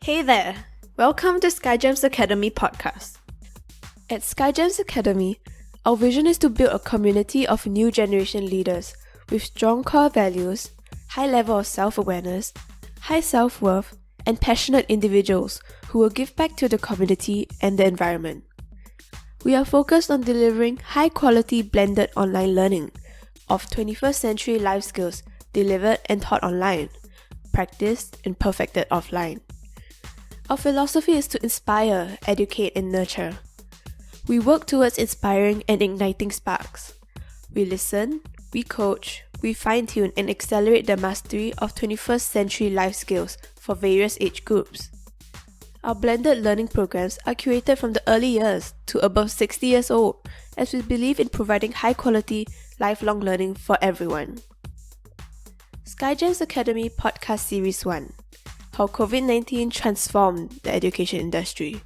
Hey there! Welcome to SkyGems Academy podcast. At SkyGems Academy, our vision is to build a community of new generation leaders with strong core values, high level of self-awareness, high self-worth, and passionate individuals who will give back to the community and the environment. We are focused on delivering high-quality blended online learning of 21st century life skills delivered and taught online, practiced and perfected offline. Our philosophy is to inspire, educate, and nurture. We work towards inspiring and igniting sparks. We listen, we coach, we fine-tune and accelerate the mastery of 21st century life skills for various age groups. Our blended learning programs are curated from the early years to above 60 years old, as we believe in providing high-quality, lifelong learning for everyone. SkyGems Academy Podcast Series 1: How COVID-19 Transformed the Education Industry.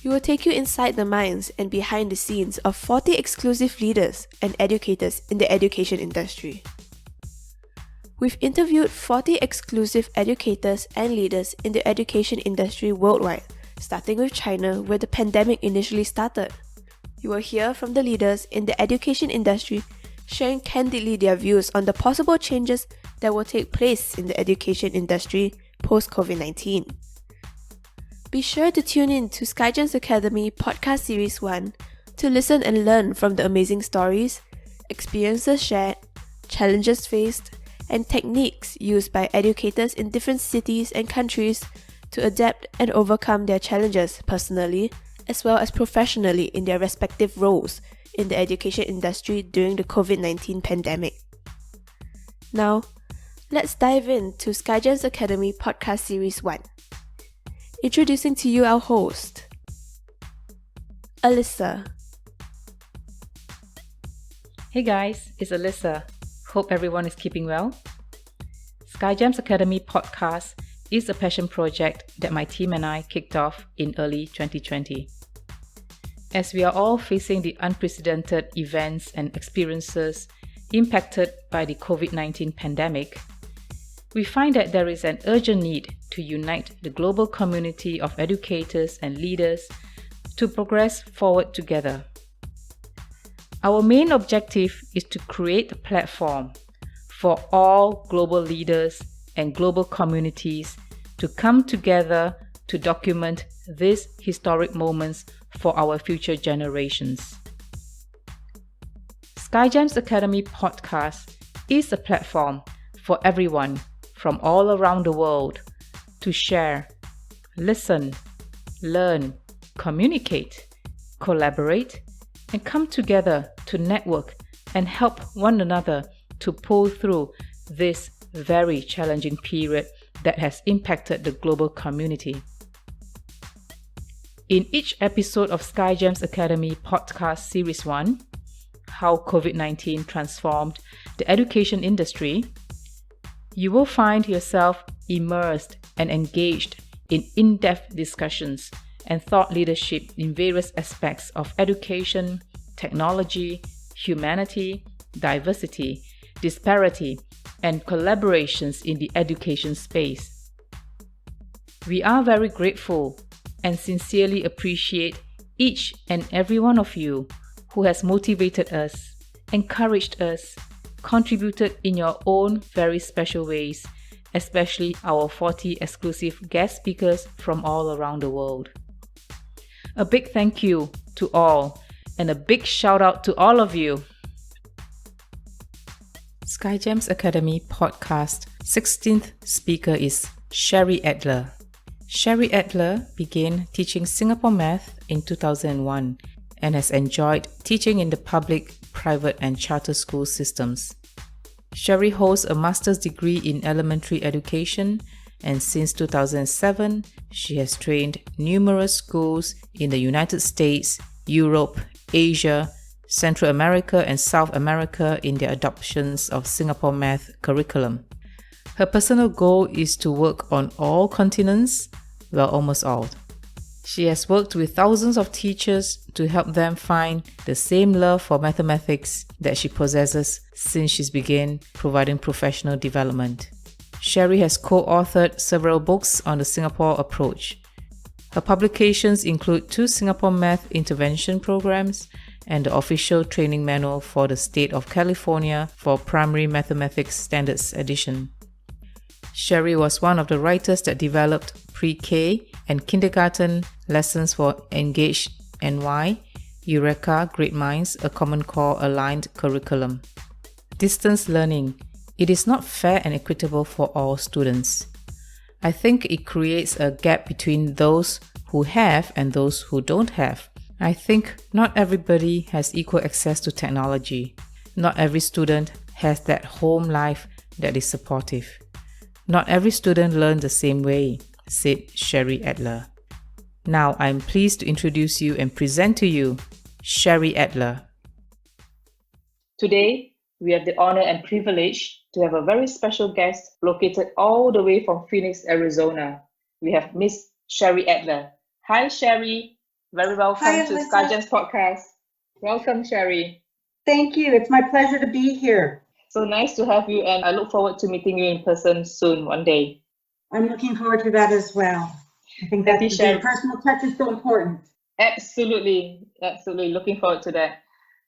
We will take you inside the minds and behind the scenes of 40 exclusive leaders and educators in the education industry. We've interviewed 40 exclusive educators and leaders in the education industry worldwide, starting with China, where the pandemic initially started. You will hear from the leaders in the education industry sharing candidly their views on the possible changes that will take place in the education industry post-COVID-19. Be sure to tune in to SkyGems Academy Podcast Series 1 to listen and learn from the amazing stories, experiences shared, challenges faced, and techniques used by educators in different cities and countries to adapt and overcome their challenges personally as well as professionally in their respective roles in the education industry during the COVID-19 pandemic. Now, let's dive into SkyGems Academy Podcast Series 1. Introducing to you our host, Alyssa. Hey guys, it's Alyssa. Hope everyone is keeping well. SkyGems Academy Podcast is a passion project that my team and I kicked off in early 2020. As we are all facing the unprecedented events and experiences impacted by the COVID-19 pandemic, we find that there is an urgent need to unite the global community of educators and leaders to progress forward together. Our main objective is to create a platform for all global leaders and global communities to come together to document these historic moments for our future generations. SkyGems Academy Podcast is a platform for everyone from all around the world to share, listen, learn, communicate, collaborate, and come together to network and help one another to pull through this very challenging period that has impacted the global community. In each episode of SkyGems Academy Podcast Series 1, How COVID-19 Transformed the Education Industry, you will find yourself immersed and engaged in in-depth discussions and thought leadership in various aspects of education, technology, humanity, diversity, disparity, and collaborations in the education space. We are very grateful and sincerely appreciate each and every one of you who has motivated us, encouraged us, contributed in your own very special ways, especially our 40 exclusive guest speakers from all around the world. A big thank you to all and a big shout out to all of you. SkyGems Academy Podcast 16th speaker is Sherri Adler. Sherri Adler began teaching Singapore math in 2001 and has enjoyed teaching in the public, private and charter school systems. Sherri holds a master's degree in elementary education, and since 2007, she has trained numerous schools in the United States, Europe, Asia, Central America and South America in their adoptions of Singapore math curriculum. Her personal goal is to work on all continents, well, almost all. She has worked with thousands of teachers to help them find the same love for mathematics that she possesses since she began providing professional development. Sherri has co-authored several books on the Singapore approach. Her publications include 2 Singapore Math Intervention Programs and the official training manual for the State of California for Primary Mathematics Standards Edition. Sherri was one of the writers that developed pre-K and kindergarten lessons for Engaged NY, Eureka Great Minds, a Common Core aligned curriculum. Distance learning. It is not fair and equitable for all students. I think it creates a gap between those who have and those who don't have. I think not everybody has equal access to technology. Not every student has that home life that is supportive. Not every student learns the same way, said Sherri Adler. Now I'm pleased to introduce you and present to you Sherri Adler. Today, we have the honor and privilege to have a very special guest located all the way from Phoenix, Arizona. We have Miss Sherri Adler. Hi, Sherri. Very welcome to SkyGems podcast. Welcome, Sherri. Thank you. It's my pleasure to be here. So nice to have you, and I look forward to meeting you in person soon, one day. I'm looking forward to that as well. I think that the personal touch is so important. Absolutely. Looking forward to that.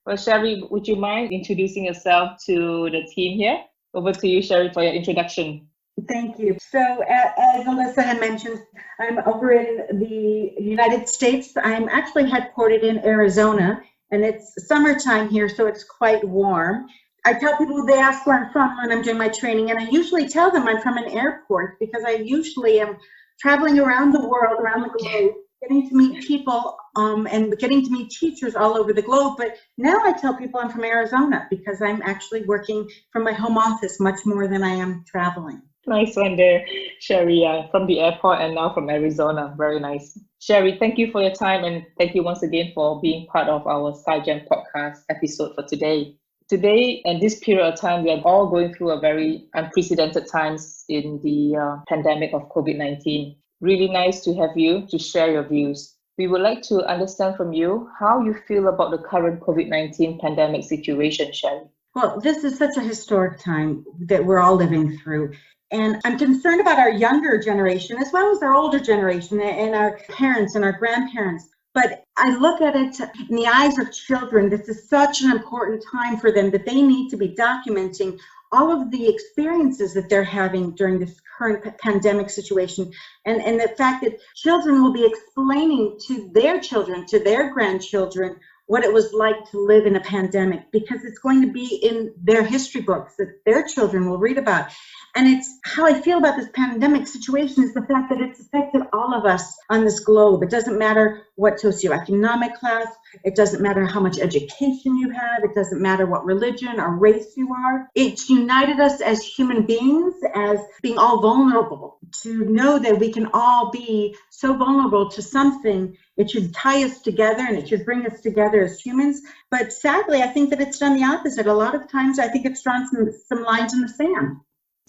Well, Sherri, would you mind introducing yourself to the team here? Over to you, Sherri, for your introduction. Thank you. So as Alyssa had mentioned, I'm over in the United States. I'm actually headquartered in Arizona, and it's summertime here, so it's quite warm. I tell people, they ask where I'm from when I'm doing my training, and I usually tell them I'm from an airport because I usually am traveling around the world, around the globe, getting to meet people and getting to meet teachers all over the globe. But now I tell people I'm from Arizona because I'm actually working from my home office much more than I am traveling. Nice one there, Sherri, from the airport and now from Arizona. Very nice. Sherri, thank you for your time, and thank you once again for being part of our SkyGem podcast episode for today. Today, and this period of time, we are all going through a very unprecedented times in the pandemic of COVID-19. Really nice to have you to share your views. We would like to understand from you how you feel about the current COVID-19 pandemic situation, Sherri. Well, this is such a historic time that we're all living through. And I'm concerned about our younger generation as well as our older generation and our parents and our grandparents. But I look at it in the eyes of children. This is such an important time for them that they need to be documenting all of the experiences that they're having during this current pandemic situation. And the fact that children will be explaining to their children, to their grandchildren, what it was like to live in a pandemic, because it's going to be in their history books that their children will read about. And it's how I feel about this pandemic situation is the fact that it's affected all of us on this globe. It doesn't matter what socioeconomic class, it doesn't matter how much education you have, it doesn't matter what religion or race you are. It's united us as human beings, as being all vulnerable, to know that we can all be so vulnerable to something. It should tie us together and it should bring us together as humans. But sadly, I think that it's done the opposite. A lot of times I think it's drawn some lines in the sand.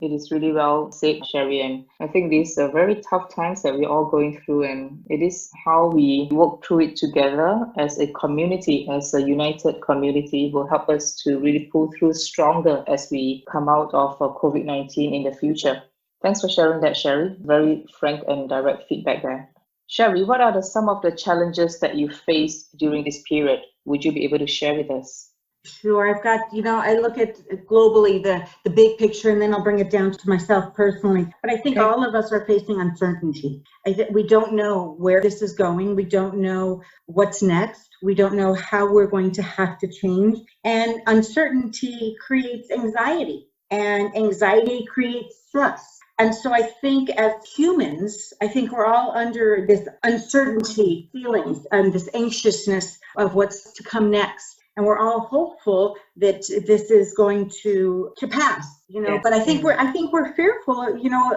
It is really well said, Sherri, and I think these are very tough times that we're all going through, and it is how we work through it together as a community, as a united community, will help us to really pull through stronger as we come out of COVID-19 in the future. Thanks for sharing that, Sherri. Very frank and direct feedback there. Sherri, what are some of the challenges that you faced during this period? Would you be able to share with us? Sure. I've got, I look at globally the big picture, and then I'll bring it down to myself personally. But I think all of us are facing uncertainty. We don't know where this is going. We don't know what's next. We don't know how we're going to have to change. And uncertainty creates anxiety, and anxiety creates stress. And so I think as humans, I think we're all under this uncertainty feelings and this anxiousness of what's to come next. And we're all hopeful that this is going to pass, Yes. But I think we're fearful,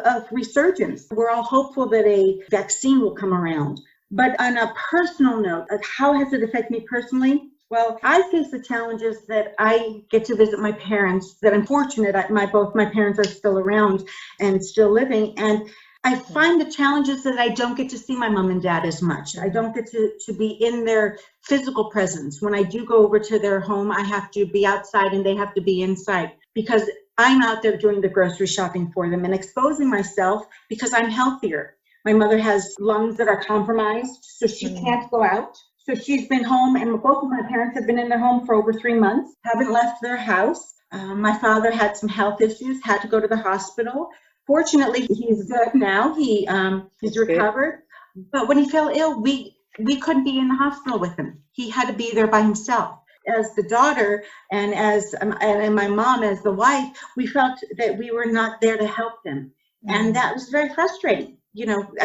of resurgence. We're all hopeful that a vaccine will come around. But on a personal note, how has it affected me personally? Well, I face the challenges that I get to visit my parents, that I'm fortunate both my parents are still around and still living. And I find the challenges that I don't get to see my mom and dad as much. I don't get to be in their physical presence. When I do go over to their home, I have to be outside and they have to be inside, because I'm out there doing the grocery shopping for them and exposing myself because I'm healthier. My mother has lungs that are compromised, so she can't go out. So she's been home, and both of my parents have been in their home for over 3 months, haven't left their house. My father had some health issues, had to go to the hospital. Fortunately, he's good now. He's recovered. But when he fell ill, we couldn't be in the hospital with him. He had to be there by himself. As the daughter and and my mom as the wife, we felt that we were not there to help them. And that was very frustrating.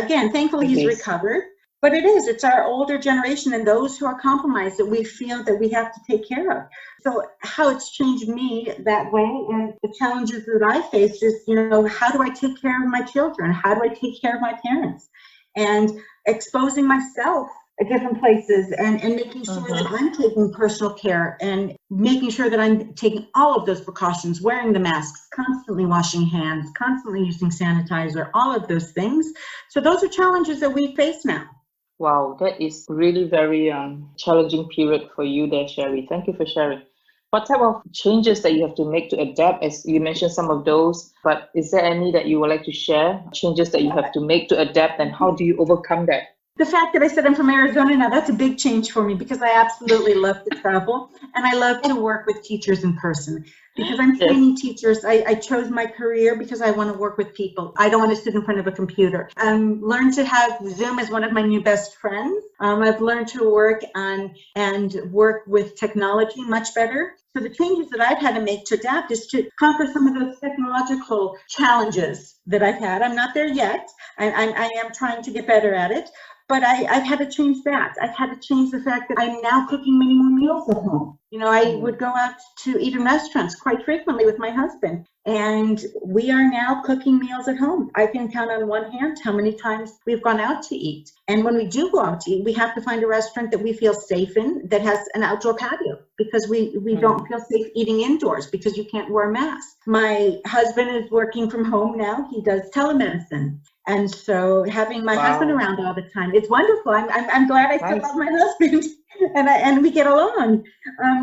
Again, thankfully he's recovered. But it's our older generation and those who are compromised that we feel that we have to take care of. So how it's changed me that way and the challenges that I face is, how do I take care of my children? How do I take care of my parents? And exposing myself at different places and making sure that I'm taking personal care and making sure that I'm taking all of those precautions, wearing the masks, constantly washing hands, constantly using sanitizer, all of those things. So those are challenges that we face now. Wow, that is really very challenging period for you there, Sherri. Thank you for sharing. What type of changes that you have to make to adapt? As you mentioned some of those, but is there any that you would like to share? Changes that you have to make to adapt, and how do you overcome that? The fact that I said I'm from Arizona now, that's a big change for me because I absolutely love to travel and I love to work with teachers in person. Because I'm training teachers, I chose my career because I want to work with people. I don't want to sit in front of a computer. Learned to have Zoom as one of my new best friends. I've learned to work on and work with technology much better. So the changes that I've had to make to adapt is to conquer some of those technological challenges that I've had. I'm not there yet. I am trying to get better at it. But I've had to change that. I've had to change the fact that I'm now cooking many more meals at home. I would go out to eat in restaurants quite frequently with my husband. And we are now cooking meals at home. I can count on one hand how many times we've gone out to eat. And when we do go out to eat, we have to find a restaurant that we feel safe in that has an outdoor patio because we don't feel safe eating indoors because you can't wear a mask. My husband is working from home now. He does telemedicine. And so having my husband around all the time, it's wonderful. I'm glad I still love my husband and we get along.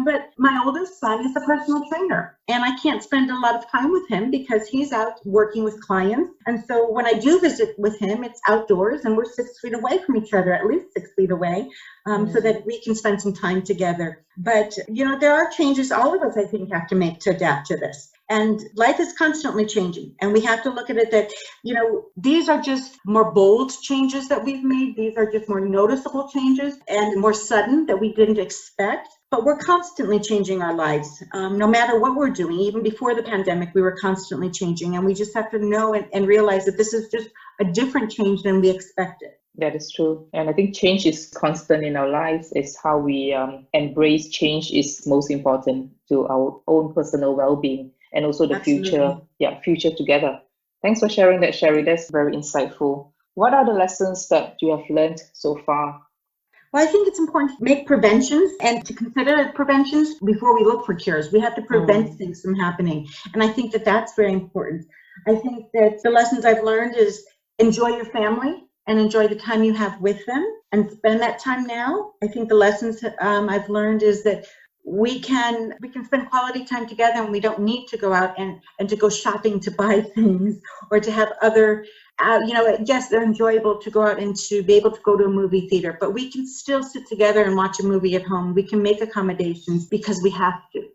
But my oldest son is a personal trainer and I can't spend a lot of time with him because he's out working with clients. And so when I do visit with him, it's outdoors and we're 6 feet away from each other, at least 6 feet away, so that we can spend some time together. But, there are changes all of us, I think, have to make to adapt to this. And life is constantly changing. And we have to look at it that, these are just more bold changes that we've made. These are just more noticeable changes and more sudden that we didn't expect. But we're constantly changing our lives. No matter what we're doing, even before the pandemic, we were constantly changing. And we just have to know and realize that this is just a different change than we expected. That is true. And I think change is constant in our lives. It's how we embrace change is most important to our own personal well-being and also the future together. Thanks for sharing that, Sherri. That's very insightful. What are the lessons that you have learned so far? Well, I think it's important to make preventions and to consider preventions before we look for cures. We have to prevent things from happening. And I think that that's very important. I think that the lessons I've learned is enjoy your family and enjoy the time you have with them and spend that time now. I think the lessons I've learned is that we can spend quality time together and we don't need to go out and to go shopping to buy things or to have other, yes, they're enjoyable to go out and to be able to go to a movie theater, but we can still sit together and watch a movie at home. We can make accommodations because we have to.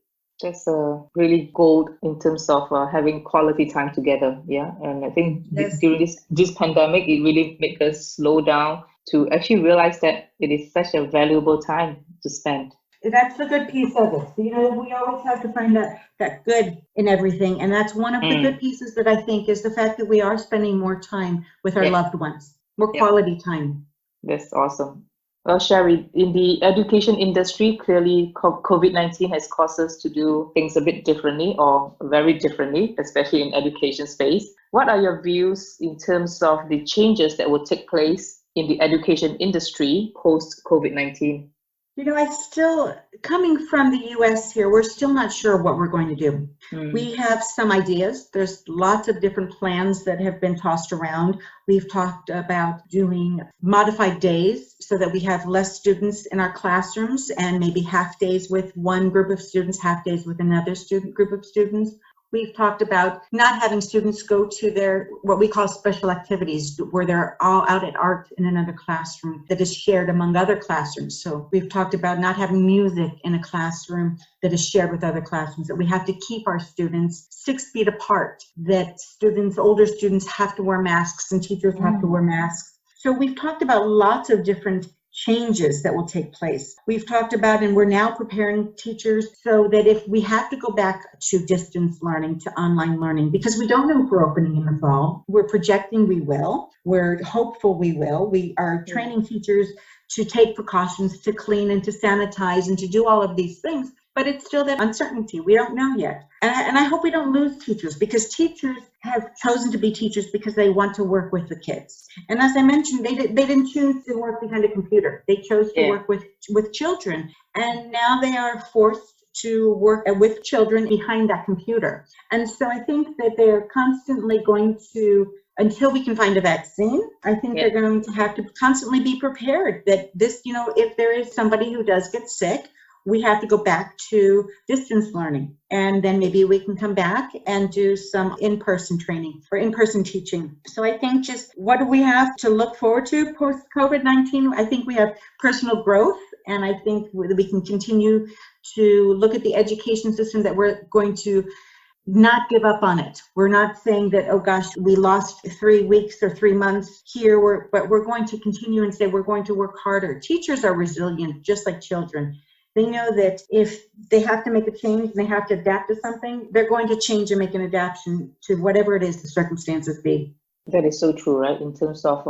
That's a really gold in terms of having quality time together. Yeah. And I think during this pandemic, it really made us slow down to actually realize that it is such a valuable time to spend. That's the good piece of it. We always have to find that good in everything. And that's one of the good pieces that I think is the fact that we are spending more time with our loved ones, more quality time. That's awesome. Well, Sherri, in the education industry, clearly COVID-19 has caused us to do things a bit differently or very differently, especially in education space. What are your views in terms of the changes that will take place in the education industry post-COVID-19? Coming from the US here, we're still not sure what we're going to do. We have some ideas. There's lots of different plans that have been tossed around. We've talked about doing modified days so that we have less students in our classrooms and maybe half days with one group of students, half days with another group of students. We've talked about not having students go to their, what we call special activities, where they're all out at art in another classroom that is shared among other classrooms. So we've talked about not having music in a classroom that is shared with other classrooms, that we have to keep our students 6 feet apart, that students, older students have to wear masks and teachers have to wear masks. So we've talked about lots of different changes that will take place. We've talked about, and we're now preparing teachers so that if we have to go back to distance learning, to online learning, because we don't know if we're opening in the fall, we're projecting we will, we're hopeful we will. We are training teachers to take precautions, to clean and to sanitize and to do all of these things. But it's still that uncertainty. We don't know yet. And I hope we don't lose teachers, because teachers have chosen to be teachers because they want to work with the kids. And as I mentioned, they didn't choose to work behind a computer. They chose to work with children. And now they are forced to work with children behind that computer. And so I think that they're constantly going to, until we can find a vaccine, I think they're going to have to constantly be prepared that this, if there is somebody who does get sick, we have to go back to distance learning. And then maybe we can come back and do some in-person training or in-person teaching. So I think just what do we have to look forward to post-COVID-19? I think we have personal growth, and I think we can continue to look at the education system, that we're going to not give up on it. We're not saying that, oh gosh, we lost 3 weeks or 3 months here, but we're going to continue and say we're going to work harder. Teachers are resilient, just like children. They know that if they have to make a change and they have to adapt to something, they're going to change and make an adaptation to whatever it is the circumstances be. That is so true, right? In terms of,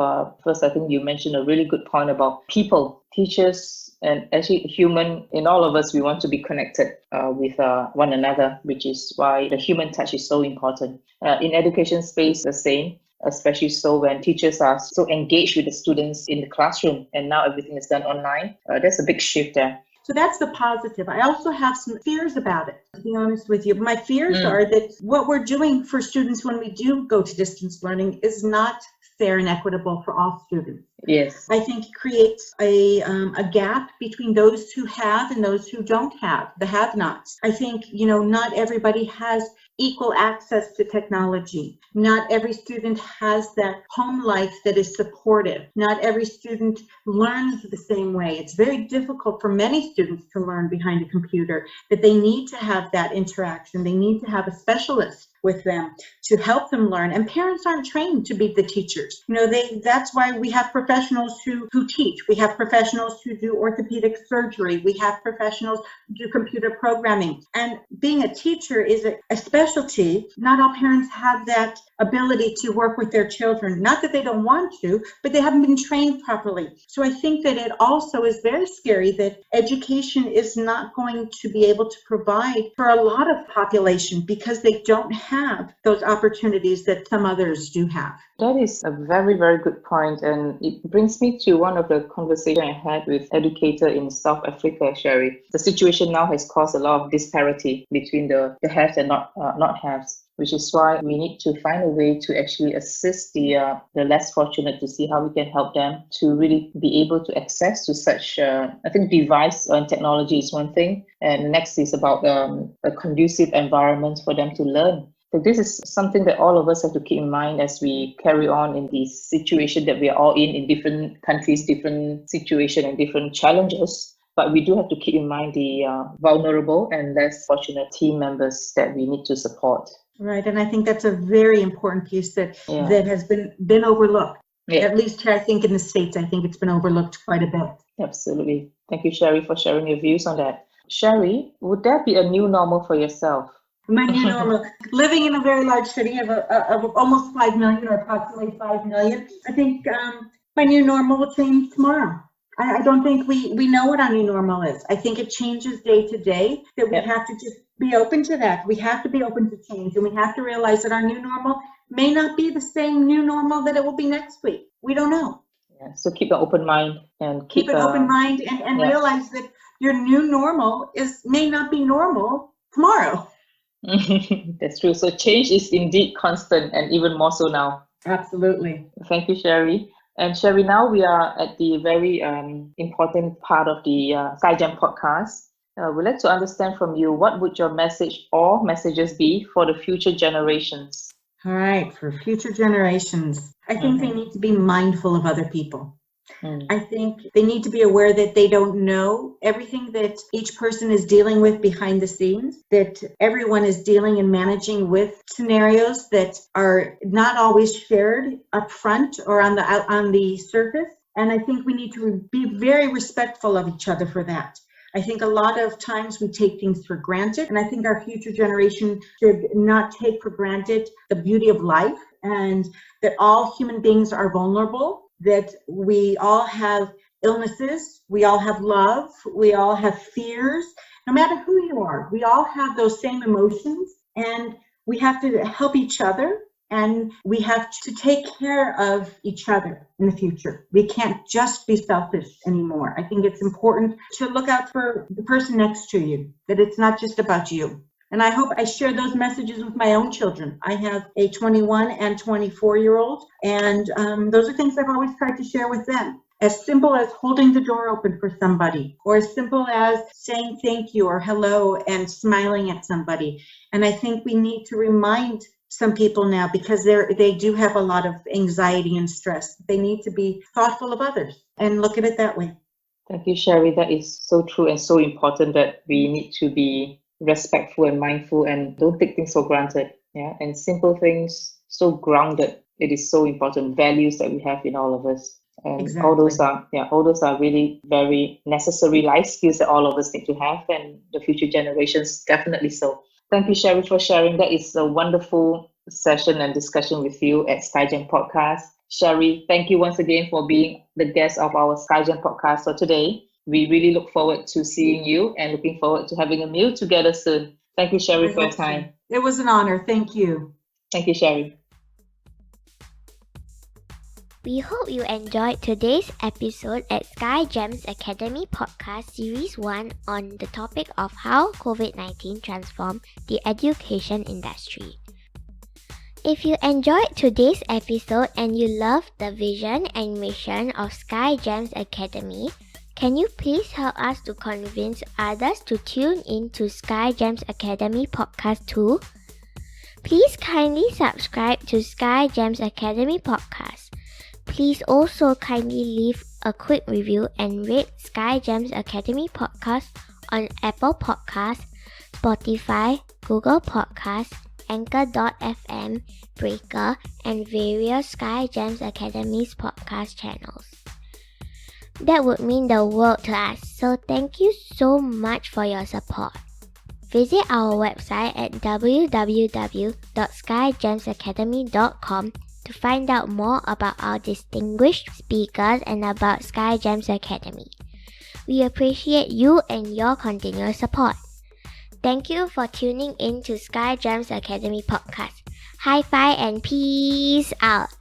first, I think you mentioned a really good point about people, teachers, and actually human. In all of us, we want to be connected with one another, which is why the human touch is so important. In education space, the same. Especially so when teachers are so engaged with the students in the classroom, and now everything is done online. There's a big shift there. So that's the positive. I also have some fears about it, to be honest with you. My fears are that what we're doing for students when we do go to distance learning is not fair and equitable for all students. Yes. I think it creates a gap between those who have and those who don't have, the have-nots. I think, not everybody has equal access to technology. Not every student has that home life that is supportive. Not every student learns the same way. It's very difficult for many students to learn behind a computer, that they need to have that interaction. They need to have a specialist with them to help them learn. And parents aren't trained to be the teachers. That's why we have professionals who teach. We have professionals who do orthopedic surgery. We have professionals who do computer programming. And being a teacher is a specialty. Not all parents have that ability to work with their children. Not that they don't want to, but they haven't been trained properly. So I think that it also is very scary that education is not going to be able to provide for a lot of population because they don't have those opportunities that some others do have. That is a very, very good point. And it brings me to one of the conversations I had with educator in South Africa, Sherri. The situation now has caused a lot of disparity between the haves and not haves, which is why we need to find a way to actually assist the less fortunate, to see how we can help them to really be able to access to such, I think device and technology is one thing. And next is about a conducive environment for them to learn. So this is something that all of us have to keep in mind as we carry on in this situation that we are all in different countries, different situation and different challenges. But we do have to keep in mind the vulnerable and less fortunate team members that we need to support. Right, and I think that's a very important piece that has been overlooked. Yeah. At least here, I think in the States, I think it's been overlooked quite a bit. Absolutely. Thank you, Sherri, for sharing your views on that. Sherri, would that be a new normal for yourself? My new normal, living in a very large city of almost 5 million or approximately 5 million, I think my new normal will change tomorrow. I don't think we know what our new normal is. I think it changes day to day, that we have to just be open to that. We have to be open to change, and we have to realize that our new normal may not be the same new normal that it will be next week. We don't know. Yeah. So keep an open mind and keep an open mind and realize that your new normal may not be normal tomorrow. That's true. So change is indeed constant, and even more so now. Absolutely. Thank you, Sherri. And Sherri, now we are at the very important part of the SkyGem podcast. We'd like to understand from you, what would your message or messages be for the future generations? All right, for future generations, I think they need to be mindful of other people. I think they need to be aware that they don't know everything that each person is dealing with behind the scenes, that everyone is dealing and managing with scenarios that are not always shared up front or on the surface. And I think we need to be very respectful of each other for that. I think a lot of times we take things for granted, and I think our future generation should not take for granted the beauty of life, and that all human beings are vulnerable, that we all have illnesses, we all have love, we all have fears. No matter who you are, we all have those same emotions, and we have to help each other, and we have to take care of each other in the future. We can't just be selfish anymore. I think it's important to look out for the person next to you, that it's not just about you. And I hope I share those messages with my own children. I have a 21 and 24-year-old, and those are things I've always tried to share with them. As simple as holding the door open for somebody, or as simple as saying thank you or hello and smiling at somebody. And I think we need to remind some people now, because they do have a lot of anxiety and stress. They need to be thoughtful of others and look at it that way. Thank you, Sherri. That is so true and so important, that we need to be respectful and mindful and don't take things for granted. Yeah, and simple things, so grounded. It is so important. Values that we have in all of us. And Exactly. all those are really very necessary life skills that all of us need to have, and the future generations definitely so. Thank you, Sherri, for sharing. That is a wonderful session and discussion with you at SkyGem Podcast. Sherri, thank you once again for being the guest of our SkyGem Podcast for today. We really look forward to seeing you and looking forward to having a meal together soon. Thank you, Sherri, for your time. It was an honor. Thank you. Thank you, Sherri. We hope you enjoyed today's episode at SkyGems Academy Podcast Series 1 on the topic of how COVID-19 transformed the education industry. If you enjoyed today's episode and you love the vision and mission of SkyGems Academy, can you please help us to convince others to tune in to SkyGems Academy Podcast too? Please kindly subscribe to SkyGems Academy Podcast. Please also kindly leave a quick review and rate SkyGems Academy Podcast on Apple Podcasts, Spotify, Google Podcasts, Anchor.fm, Breaker, and various SkyGems Academy's podcast channels. That would mean the world to us, so thank you so much for your support. Visit our website at www.skygemsacademy.com to find out more about our distinguished speakers and about SkyGems Academy. We appreciate you and your continuous support. Thank you for tuning in to SkyGems Academy Podcast. High five and peace out!